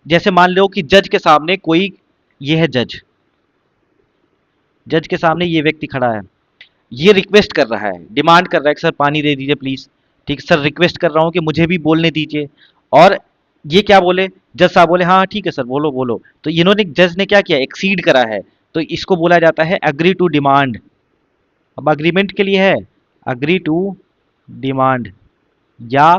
जैसे मान लो कि जज के सामने कोई, ये है जज, जज के सामने ये व्यक्ति खड़ा है, ये रिक्वेस्ट कर रहा है, डिमांड कर रहा है कि सर पानी दे दीजिए प्लीज। ठीक, सर रिक्वेस्ट कर रहा हूँ कि मुझे भी बोलने दीजिए। और ये क्या बोले, जज साहब बोले हाँ ठीक है सर बोलो बोलो, तो इन्होंने, जज ने क्या किया, एक्सीड करा है, तो इसको बोला जाता है एग्री टू डिमांड। अब अग्रीमेंट के लिए है अग्री टू डिमांड या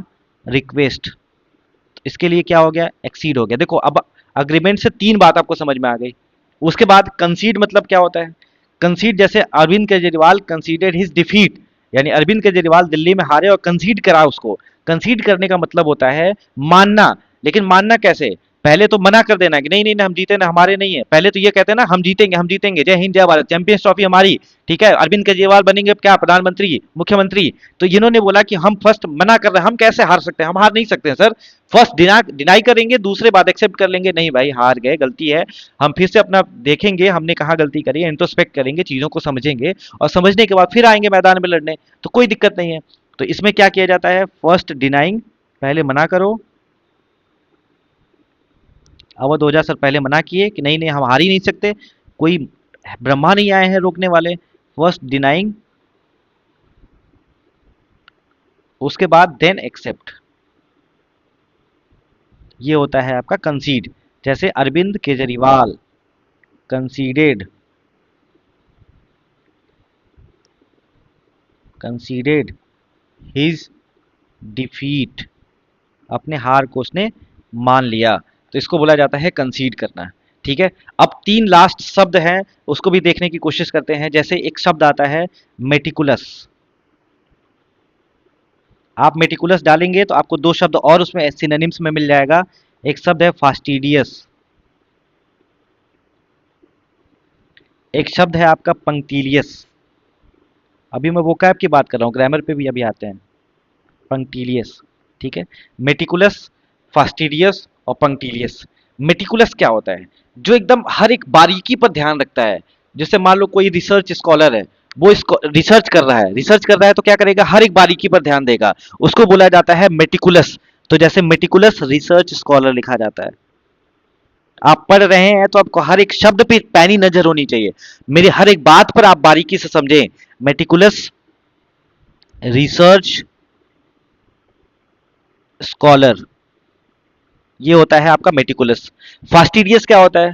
रिक्वेस्ट, तो इसके लिए क्या हो गया, एक्सीड हो गया। देखो अब अग्रीमेंट से तीन बात आपको समझ में आ गई। उसके बाद कंसीड मतलब क्या होता है, कंसीड जैसे Arvind Kejriwal consider his defeat, यानी अरविंद केजरीवाल दिल्ली में हारे और कंसीड करा उसको। कंसीड करने का मतलब होता है मानना, लेकिन मानना कैसे, पहले तो मना कर देना कि नहीं नहीं, हम जीते ना, हमारे नहीं है, पहले तो ये कहते हैं ना हम जीतेंगे, हम जीतेंगे, जय हिंद जय भारत, चैंपियंस ट्रॉफी हमारी। ठीक है, अरविंद केजरीवाल बनेंगे क्या, प्रधानमंत्री, मुख्यमंत्री। तो इन्होंने बोला कि हम फर्स्ट मना कर रहे हैं, हम कैसे हार सकते हैं, हम हार नहीं सकते हैं सर। फर्स्ट डिनाई करेंगे, दूसरे बात एक्सेप्ट कर लेंगे, नहीं भाई हार गए, गलती है, हम फिर से अपना देखेंगे हमने कहाँ गलती करी है, इंट्रोस्पेक्ट करेंगे, चीज़ों को समझेंगे, और समझने के बाद फिर आएंगे मैदान में लड़ने, तो कोई दिक्कत नहीं है। तो इसमें क्या किया जाता है, फर्स्ट डिनाइंग, पहले मना करो। अवध ओझा सर पहले मना किए कि नहीं नहीं हम हार ही नहीं सकते, कोई ब्रह्मा नहीं आए हैं रोकने वाले, फर्स्ट डिनाइंग, उसके बाद देन एक्सेप्ट, ये होता है आपका कंसीड। जैसे Arvind Kejriwal conceded, conceded his defeat, अपने हार को उसने मान लिया, तो इसको बोला जाता है कंसीड करना। ठीक है, अब तीन लास्ट शब्द हैं, उसको भी देखने की कोशिश करते हैं। जैसे एक शब्द आता है मेटिकुलस, आप मेटिकुलस डालेंगे तो आपको दो शब्द और उसमें सिनोनिम्स में मिल जाएगा। एक शब्द है फास्टिडियस, एक शब्द है आपका पंक्टिलियस। अभी मैं वोकैब की बात कर रहा हूँ, ग्रामर पे भी अभी आते हैं, पंक्टिलियस। ठीक है, मेटिकुलस, फास्टिडियस और पंक्टिलियस। मेटिकुलस क्या होता है, जो एकदम हर एक बारीकी पर ध्यान रखता है। जैसे मान लो कोई रिसर्च स्कॉलर है, वो इसको रिसर्च कर रहा है तो क्या करेगा, हर एक बारीकी पर ध्यान देगा, उसको बोला जाता है मेटिकुलस। तो जैसे मेटिकुलस रिसर्च स्कॉलर लिखा जाता है। आप पढ़ रहे हैं तो आपको हर एक शब्द पे पैनी नजर होनी चाहिए, मेरी हर एक बात पर आप बारीकी से समझें। मेटिकुलस रिसर्च स्कॉलर, ये होता है आपका मेटिकुलस। फास्टिडियस क्या होता है?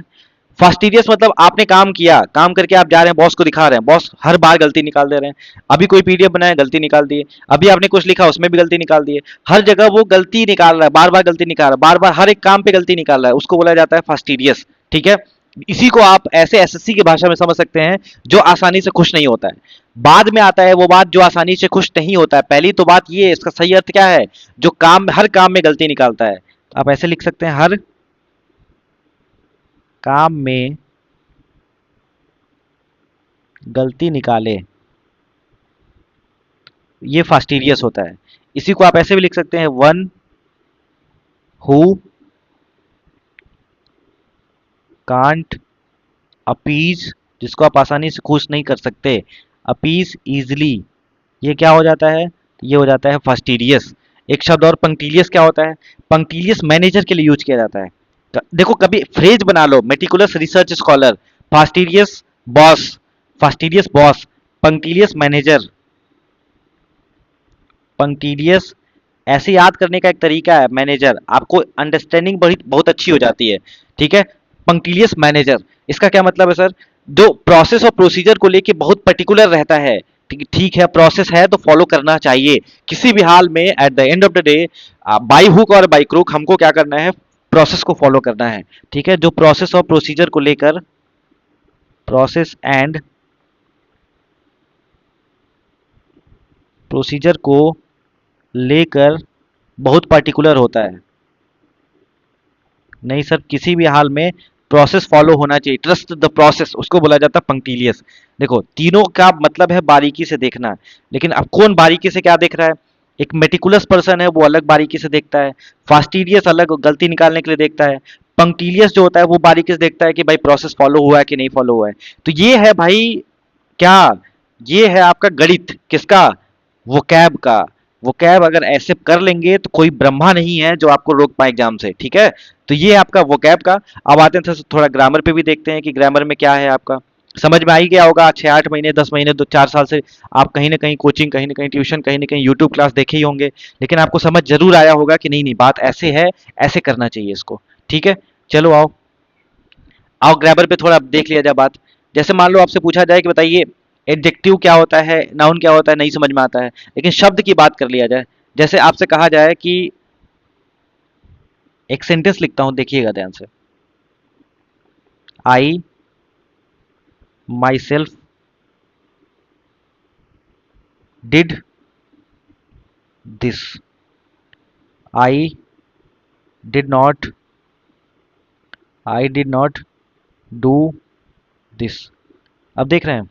फास्टिडियस मतलब आपने काम किया, काम करके आप जा रहे हैं, बॉस को दिखा रहे हैं, बॉस हर बार गलती निकाल दे रहे हैं। अभी कोई पीडीएफ बनाया, गलती निकाल दिए। अभी आपने कुछ लिखा, उसमें भी गलती निकाल दिए। हर जगह वो गलती निकाल रहा है, बार बार गलती निकाल रहा है, बार बार हर एक काम पे गलती निकाल रहा है, उसको बोला जाता है फास्टिडियस। ठीक है, इसी को आप ऐसे एसएससी की भाषा में समझ सकते हैं, जो आसानी से खुश नहीं होता है। बाद में आता है वो बात जो आसानी से खुश नहीं होता है। पहली तो बात ये, इसका सही अर्थ क्या है? जो काम, हर काम में गलती निकालता है। आप ऐसे लिख सकते हैं, हर काम में गलती निकाले, ये फास्टिडियस होता है। इसी को आप ऐसे भी लिख सकते हैं, वन हु कांट अपीज, जिसको आप आसानी से खुश नहीं कर सकते, अपीज इजली, ये क्या हो जाता है? ये हो जाता है फास्टिडियस। एक शब्द और, पंक्टिलियस क्या होता है? पंक्टिलियस मैनेजर के लिए यूज किया जाता है। देखो, कभी फ्रेज बना लो, meticulous research scholar, fastidious boss, fastidious boss, punctilious manager, punctilious. ऐसे याद करने का एक तरीका है मैनेजर, आपको अंडरस्टैंडिंग बड़ी बहुत अच्छी हो जाती है। ठीक है, पंक्टिलियस मैनेजर, इसका क्या मतलब है सर? जो प्रोसेस और प्रोसीजर को लेके बहुत पर्टिकुलर रहता है। ठीक ठीक है, प्रोसेस है तो फॉलो करना चाहिए किसी भी हाल में। At the end of the day, by hook और बाई क्रूक, हमको क्या करना है? प्रोसेस को फॉलो करना है। ठीक है, जो प्रोसेस और प्रोसीजर को लेकर, प्रोसेस एंड प्रोसीजर को लेकर बहुत पर्टिकुलर होता है। नहीं सर, किसी भी हाल में प्रोसेस फॉलो होना चाहिए, ट्रस्ट द प्रोसेस, उसको बोला जाता है पंक्टिलियस। देखो, तीनों का मतलब है बारीकी से देखना, लेकिन अब कौन बारीकी से क्या देख रहा है? एक मेटिकुलस पर्सन है, वो अलग बारीकी से देखता है। फास्टिडियस अलग गलती निकालने के लिए देखता है। पंक्टिलियस जो होता है वो बारीकी से देखता है कि भाई प्रोसेस फॉलो हुआ है कि नहीं फॉलो हुआ है। तो ये है भाई, क्या, ये है आपका गणित किसका? वो कैब का। वो कैब अगर ऐसे कर लेंगे तो कोई ब्रह्मा नहीं है जो आपको रोक पाए एग्जाम से। ठीक है, तो ये आपका वो कैब का। अब आते हैं थोड़ा ग्रामर पे भी देखते हैं कि ग्रामर में क्या है आपका। समझ में आ ही गया होगा, 6-8 महीने 10 महीने 2-4 साल से आप कहीं ना कहीं कोचिंग, कहीं ना कहीं ट्यूशन, कहीं ना कहीं यूट्यूब क्लास देखे ही होंगे। लेकिन आपको समझ जरूर आया होगा कि नहीं नहीं, बात ऐसे है, ऐसे करना चाहिए इसको। ठीक है, चलो आओ, आओ ग्रामर पे थोड़ा देख लिया जाए बात। जैसे मान लो आपसे पूछा जाए कि बताइए एडजेक्टिव क्या होता है, नाउन क्या होता है, नहीं समझ में आता है, लेकिन शब्द की बात कर लिया जाए। जैसे आपसे कहा जाए कि एक सेंटेंस लिखता हूं, देखिएगा ध्यान से। I myself did this, I did not, I did not do this. अब देख रहे हैं,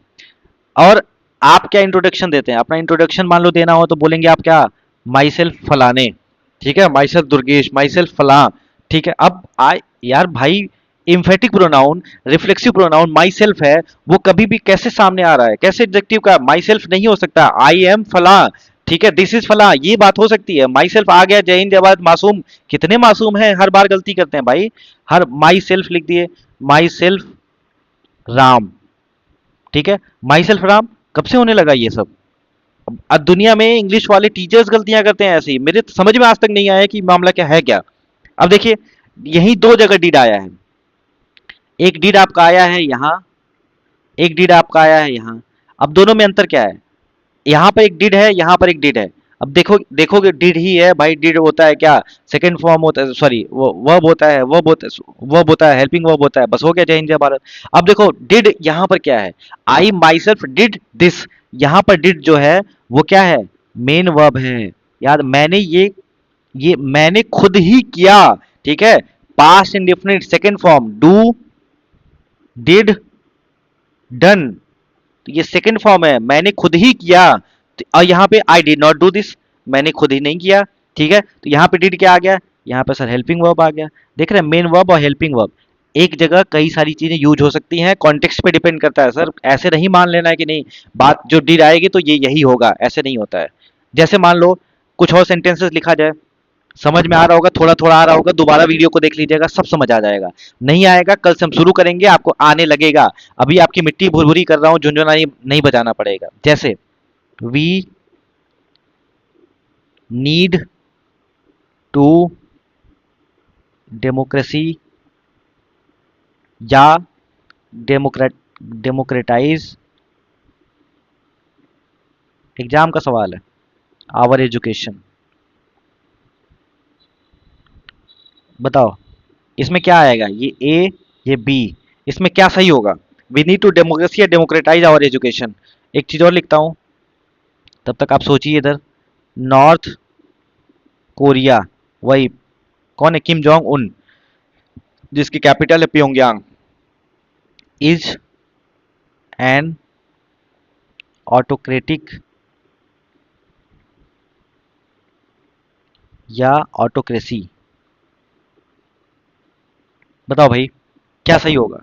और आप क्या इंट्रोडक्शन देते हैं? अपना इंट्रोडक्शन मान लो देना हो तो बोलेंगे आप क्या? माई सेल्फ फलाने। ठीक है, my self Durgesh, my self फला। ठीक है, अब आई, यार भाई, emphatic pronoun, reflexive pronoun my self है, वो कभी भी कैसे सामने आ रहा है? कैसे एडजेक्टिव का माई सेल्फ नहीं हो सकता? आई एम फला, ठीक है, दिस इज फला, ये बात हो सकती है। माई सेल्फ आ गया, जय हिंद जय भारत, मासूम, कितने मासूम हैं, हर बार गलती करते हैं भाई। हर माई सेल्फ लिख दिए, माई सेल्फ राम। ठीक है, माई सेल्फ राम कब से होने लगा ये सब? अब दुनिया में इंग्लिश वाले टीचर्स गलतियां करते हैं ऐसी, मेरे तो समझ में आज तक नहीं आया कि मामला क्या है क्या। अब देखिए, यही दो जगह डिड आया है। एक डिड आपका आया है यहाँ, एक डिड आपका आया है यहाँ। अब दोनों में अंतर क्या है? यहाँ पर एक डिड है, यहाँ पर एक डिड है। अब देखो, देखोगे डिड ही है भाई। डिड होता है क्या? सेकंड फॉर्म होता है, सॉरी, वो वर्ब होता है, वर्ब होता है, हेल्पिंग वर्ब होता है, बस हो गया, जय हिंद जय भारत। अब देखो डिड यहाँ पर क्या है? आई माई सेल्फ डिड दिस, यहाँ पर डिड जो है वो क्या है? मेन वर्ब है। यार मैंने ये मैंने खुद ही किया। ठीक है, past indefinite second form, do, did, done, तो ये सेकंड फॉर्म है, मैंने खुद ही किया। और यहाँ पे आई डिड नॉट डू दिस, मैंने खुद ही नहीं किया। ठीक है, तो यहाँ पे डिड क्या आ गया? यहाँ पे सर हेल्पिंग वर्ब आ गया। देख रहे हैं, मेन वर्ब और हेल्पिंग वर्ब एक जगह कई सारी चीजें यूज हो सकती हैं, कॉन्टेक्स्ट पे डिपेंड करता है सर। ऐसे नहीं मान लेना है कि नहीं, बात जो डिड आएगी तो ये यही होगा, ऐसे नहीं होता है। जैसे मान लो कुछ और सेंटेंसेस लिखा जाए, समझ में आ रहा होगा, थोड़ा थोड़ा आ रहा होगा, दोबारा वीडियो को देख लीजिएगा, सब समझ आ जाएगा। नहीं आएगा, कल से हम शुरू करेंगे, आपको आने लगेगा। अभी आपकी मिट्टी भुरभुरी कर रहा हूँ, झुंझुना नहीं बजाना पड़ेगा। जैसे वी नीड टू डेमोक्रेसी या डेमोक्रेट डेमोक्रेटाइज, एग्जाम का सवाल है, आवर एजुकेशन। बताओ इसमें क्या आएगा, ये ए ये बी, इसमें क्या सही होगा? वी नीड टू डेमोक्रेसी या डेमोक्रेटाइज आवर एजुकेशन। एक चीज और लिखता हूं, तब तक आप सोचिए इधर। नॉर्थ कोरिया, वही कौन है, किम जोंग उन, जिसकी कैपिटल है प्योंगयांग, इज एन ऑटोक्रेटिक या ऑटोक्रेसी। बताओ भाई क्या सही होगा?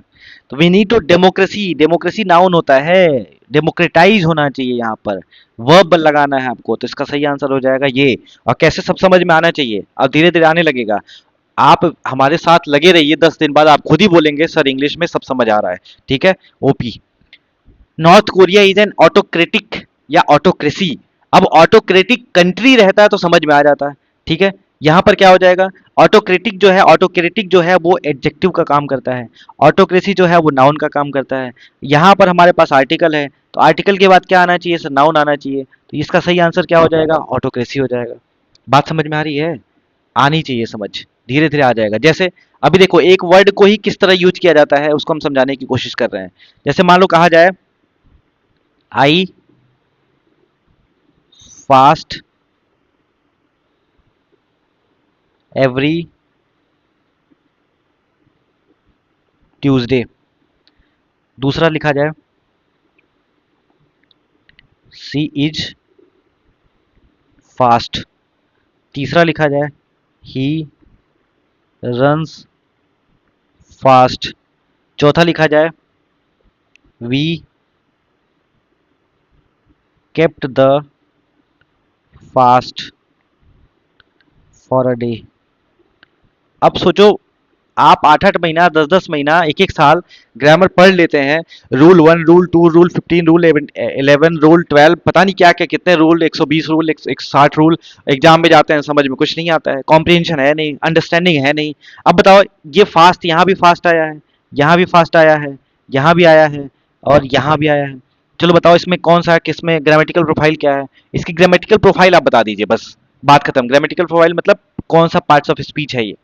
तो we need to democracy, democracy noun होता है, डेमोक्रेटाइज होना चाहिए, यहाँ पर वर्ब लगाना है आपको, तो इसका सही आंसर हो जाएगा ये। और कैसे, सब समझ में आना चाहिए, अब धीरे धीरे आने लगेगा। आप हमारे साथ लगे रहिए, 10 दिन बाद आप खुद ही बोलेंगे सर इंग्लिश में सब समझ आ रहा है। ठीक है, OP. North Korea is an autocratic या ऑटोक्रेसी। अब ऑटोक्रेटिक कंट्री रहता है तो समझ में आ जाता है। ठीक है, यहां पर क्या हो जाएगा, ऑटोक्रेटिक जो है, ऑटोक्रेटिक जो है वो एडजेक्टिव का काम करता है, ऑटोक्रेसी जो है वो नाउन का काम करता है। यहां पर हमारे पास आर्टिकल है, तो आर्टिकल के बाद क्या आना चाहिए सर, नाउन आना चाहिए, तो इसका सही आंसर क्या हो जाएगा, ऑटोक्रेसी हो जाएगा। बात समझ में आ रही है? आनी चाहिए समझ, धीरे धीरे आ जाएगा। जैसे अभी देखो, एक वर्ड को ही किस तरह यूज किया जाता है उसको हम समझाने की कोशिश कर रहे हैं। जैसे मान लो कहा जाए, आई फास्ट एवरी ट्यूसडे। दूसरा लिखा जाए, सी इज फास्ट। तीसरा लिखा जाए, ही रन्स फास्ट। चौथा लिखा जाए, we kept the fast for a day. अब सोचो, आप 8-8 महीना, 10-10 महीना, एक-एक साल ग्रामर पढ़ लेते हैं, rule 1, rule 2, rule 15, rule 11, rule 12, पता नहीं क्या क्या, कितने रूल, 120 रूल, 160 रूल। एग्जाम में जाते हैं, समझ में कुछ नहीं आता है, कॉम्प्रिहेंशन है नहीं, अंडरस्टैंडिंग है नहीं। अब बताओ, ये फास्ट, यहाँ भी फास्ट आया है, यहाँ भी फास्ट आया है, यहाँ भी आया है, और यहाँ भी आया है। चलो बताओ इसमें कौन सा, किसमें ग्रामेटिकल प्रोफाइल क्या है? इसकी ग्रामेटिकल प्रोफाइल आप बता दीजिए, बस बात खत्म। ग्रामेटिकल प्रोफाइल मतलब कौन सा पार्ट्स ऑफ स्पीच है ये?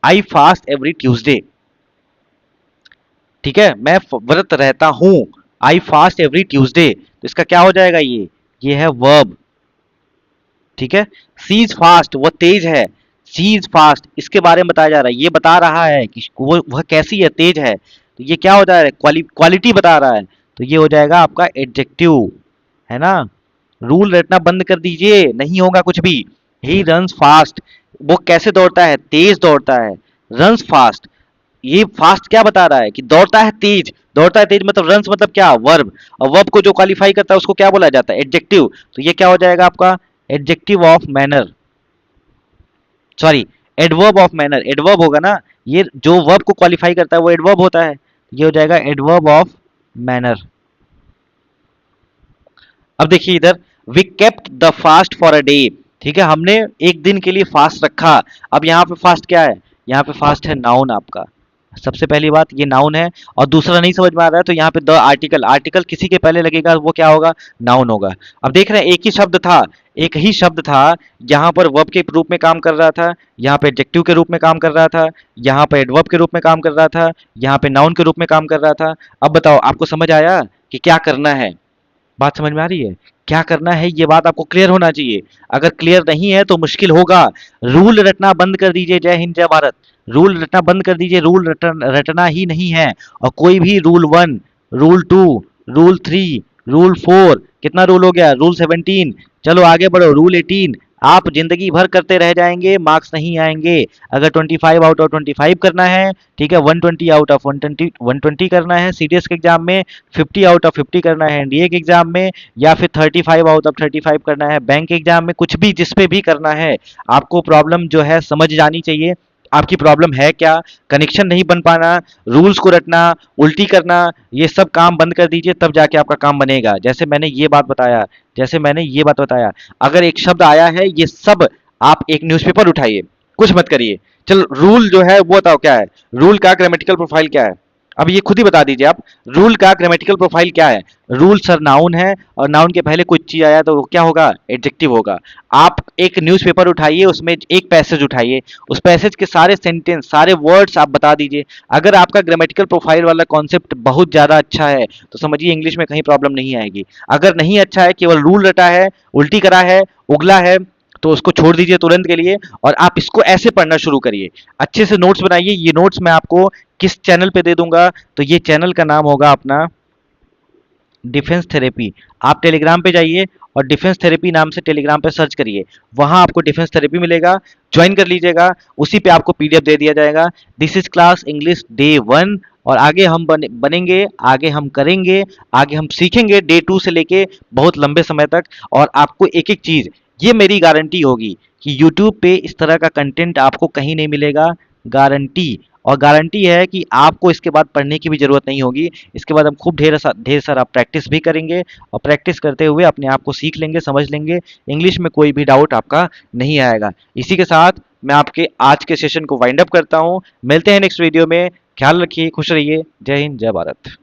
आई फास्ट एवरी ट्यूसडे। ठीक है, मैं व्रत रहता हूं, आई फास्ट एवरी ट्यूसडे, तो इसका क्या हो जाएगा, ये है वर्ब। ठीक है, सी इज फास्ट, वो तेज है, सी इज फास्ट, इसके बारे में बताया जा रहा है, ये बता रहा है कि वह कैसी है, तेज है, तो ये क्या हो जा रहा है, क्वालिटी बता रहा है, तो ये हो जाएगा आपका एडजेक्टिव, है ना। रूल रटना बंद कर दीजिए, नहीं होगा कुछ भी। ही रन्स फास्ट, वो कैसे दौड़ता है, तेज दौड़ता है, रन्स फास्ट। ये फास्ट क्या बता रहा है कि दौड़ता है तेज, दौड़ता है तेज मतलब रन्स मतलब क्या, वर्ब। और वर्ब को जो क्वालिफाई करता है उसको क्या बोला जाता है, एडजेक्टिव। तो ये क्या हो जाएगा आपका, adjective of manner, sorry, adverb of manner, adverb होगा ना, ये जो वर्ब को क्वालिफाई करता है वो एडवर्ब होता है, ये हो जाएगा एडवर्ब ऑफ मैनर। अब देखिए इधर, we kept the fast for a day. ठीक है, हमने एक दिन के लिए फास्ट रखा। अब यहाँ पे फास्ट क्या है, यहाँ पे फास्ट है नाउन आपका। सबसे पहली बात ये नाउन है, और दूसरा नहीं समझ में आ रहा है तो यहाँ पे द आर्टिकल, आर्टिकल किसी के पहले लगेगा वो क्या होगा, नाउन होगा। अब देख रहे हैं एक ही शब्द था, एक ही शब्द था, यहाँ पर वर्ब के रूप में काम कर रहा था, यहाँ पे एडजेक्टिव के रूप में काम कर रहा था, यहाँ पे एडवर्ब के रूप में काम कर रहा था, यहाँ पे नाउन के रूप में काम कर रहा था। अब बताओ आपको समझ आया कि क्या करना है? बात समझ में आ रही है? क्या करना है ये बात आपको क्लियर होना चाहिए। अगर क्लियर नहीं है तो मुश्किल होगा। रूल रटना बंद कर दीजिए, जय हिंद जय भारत। रूल रटना बंद कर दीजिए, रूल रटना ही नहीं है। और कोई भी रूल 1, रूल 2, रूल 3, रूल 4, कितना रूल हो गया, रूल 17, चलो आगे बढ़ो, रूल 18, आप जिंदगी भर करते रह जाएंगे, मार्क्स नहीं आएंगे। अगर 25 आउट ऑफ 25 करना है, ठीक है, 120 आउट ऑफ 120 करना है सीडीएस के एग्जाम में, 50 आउट ऑफ 50 करना है एनडीए के एग्जाम में, या फिर 35 आउट ऑफ 35 करना है बैंक के एग्जाम में, कुछ भी जिस पे भी करना है, आपको प्रॉब्लम जो है समझ जानी चाहिए। आपकी प्रॉब्लम है क्या? कनेक्शन नहीं बन पाना, रूल्स को रटना, उल्टी करना, ये सब काम बंद कर दीजिए, तब जाके आपका काम बनेगा। जैसे मैंने ये बात बताया, अगर एक शब्द आया है, ये सब आप एक न्यूज़पेपर उठाइए, कुछ मत करिए। चलो रूल जो है वो बताओ क्या है, रूल का ग्रामेटिकल प्रोफाइल क्या है? अब ये खुद ही बता दीजिए आप, रूल का ग्रामेटिकल प्रोफाइल क्या है? रूल सर नाउन है, और नाउन के पहले कुछ चीज आया तो वो क्या होगा? एडजेक्टिव होगा। आप एक न्यूज़पेपर उठाइए, उसमें एक पैसेज उठाइए, उस पैसेज के सारे सेंटेंस, सारे वर्ड्स आप बता दीजिए। अगर आपका ग्रामेटिकल प्रोफाइल वाला कॉन्सेप्ट बहुत ज्यादा अच्छा है, तो समझिए इंग्लिश में कहीं प्रॉब्लम नहीं आएगी। अगर नहीं अच्छा है, केवल रूल रटा है, उल्टी करा है, उगला है, तो उसको छोड़ दीजिए तुरंत के लिए, और आप इसको ऐसे पढ़ना शुरू करिए। अच्छे से नोट्स बनाइए। ये नोट्स मैं आपको किस चैनल पे दे दूंगा? तो ये चैनल का नाम होगा अपना डिफेंस थेरेपी। आप टेलीग्राम पे जाइए और डिफेंस थेरेपी नाम से टेलीग्राम पे सर्च करिए, वहां आपको डिफेंस थेरेपी मिलेगा, ज्वाइन कर लीजिएगा। उसी पे आपको पीडीएफ दे दिया जाएगा, this is class English day 1। और आगे हम बनेंगे, आगे हम करेंगे, आगे हम सीखेंगे डे 2 से लेके बहुत लंबे समय तक। और आपको एक एक चीज, ये मेरी गारंटी होगी कि यूट्यूब पे इस तरह का कंटेंट आपको कहीं नहीं मिलेगा, गारंटी। और गारंटी है कि आपको इसके बाद पढ़ने की भी ज़रूरत नहीं होगी। इसके बाद हम खूब ढेर सारा प्रैक्टिस भी करेंगे, और प्रैक्टिस करते हुए अपने आप को सीख लेंगे, समझ लेंगे। इंग्लिश में कोई भी डाउट आपका नहीं आएगा। इसी के साथ मैं आपके आज के सेशन को वाइंड अप करता हूँ। मिलते हैं नेक्स्ट वीडियो में। ख्याल रखिए, खुश रहिए। जय हिंद, जय भारत।